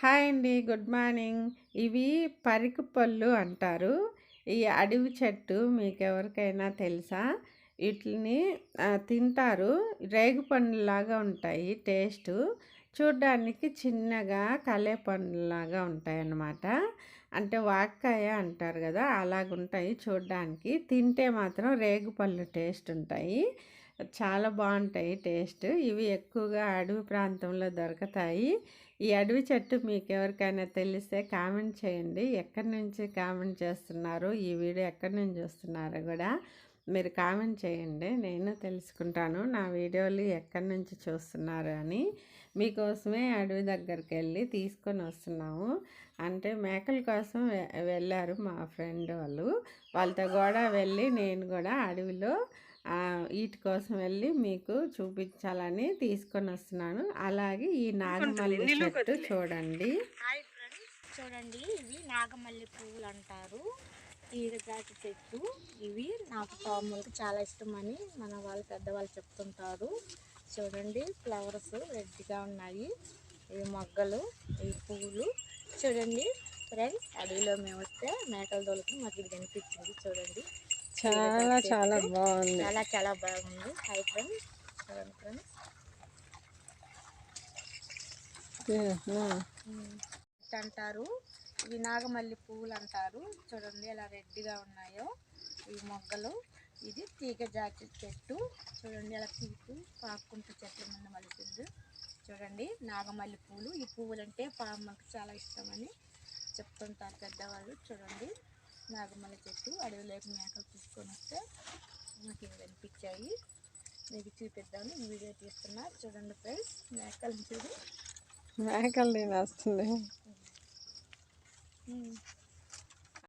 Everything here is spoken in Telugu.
హాయ్ అండి. Good morning. ఇవి పరికి పళ్ళు అంటారు. ఈ అడవి చెట్టు మీకెవరికైనా తెలుసా? వీటిని తింటారు. రేగుపండులాగా ఉంటాయి టేస్టు. చూడ్డానికి చిన్నగా కలేపండులాగా ఉంటాయన్నమాట. అంటే వాక్కాయ అంటారు కదా! అలాగుంటాయి చూడ్డానికి. తింటే మాత్రం రేగుపళ్ళు టేస్ట్ ఉంటాయి. చాలా బావుంటాయి టేస్ట్. ఇవి ఎక్కువగా అడవి ప్రాంతంలో దొరకతాయి. ఈ అడవి చెట్టు మీకెవరికైనా తెలిస్తే కామెంట్ చేయండి. ఎక్కడి నుంచి కామెంట్ చేస్తున్నారో, ఈ వీడియో ఎక్కడి నుంచి చూస్తున్నారో కూడా మీరు కామెంట్ చేయండి. నేను తెలుసుకుంటాను నా వీడియోలు ఎక్కడి నుంచి చూస్తున్నారు అని. మీకోసమే అడవి దగ్గరికి వెళ్ళి తీసుకొని వస్తున్నాము. అంటే మేకల కోసం వెళ్ళారు మా ఫ్రెండ్ వాళ్ళు. వాళ్ళతో కూడా వెళ్ళి నేను కూడా అడవిలో వీటి కోసం వెళ్ళి మీకు చూపించాలని తీసుకొని వస్తున్నాను. అలాగే ఈ నాగమల్లి చెట్టు చూడండి. హాయ్ ఫ్రెండ్స్, చూడండి ఇవి నాగమల్లి పువ్వులు అంటారు. తీగజాతి చెట్టు. ఇవి నాకు మామూలుగా చాలా ఇష్టమని మన వాళ్ళు పెద్దవాళ్ళు చెప్తుంటారు. చూడండి ఫ్లవర్స్ రెడ్గా ఉన్నాయి. ఇవి మొగ్గలు, ఇవి పువ్వులు. చూడండి ఫ్రెండ్స్, అడవిలో మేము వస్తే మేకల దొరికి మాకు ఇది కనిపించింది. చూడండి చాలా చాలా బాగుంది. చాలా చాలా బాగుంది. హాయ్ ఫ్రెండ్స్, చూడండి ఫ్రెండ్స్ అంటారు. ఇవి నాగమల్లి పువ్వులు అంటారు. చూడండి ఎలా రెడ్డిగా ఉన్నాయో ఈ మొగ్గలు. ఇది తీగ జాతి చెట్టు. చూడండి ఎలా తీగు పాక్కుంటూ చెట్ల మీద మలిసింది. చూడండి నాగమల్లి పువ్వులు. ఈ పువ్వులు అంటే మాకు చాలా ఇష్టమని చెప్తుంటారు పెద్దవాళ్ళు. చూడండి నాగమల్లి చెట్టు. అడవిలోకి మేకలు తీసుకొని వస్తే నాకు ఇవి కనిపించాయి. మీకు చూపిద్దాము. వీడియో తీస్తున్నా. చూడండి ఫ్రెండ్స్, మేకలు చూడు. మేకలు తినేస్తుంది.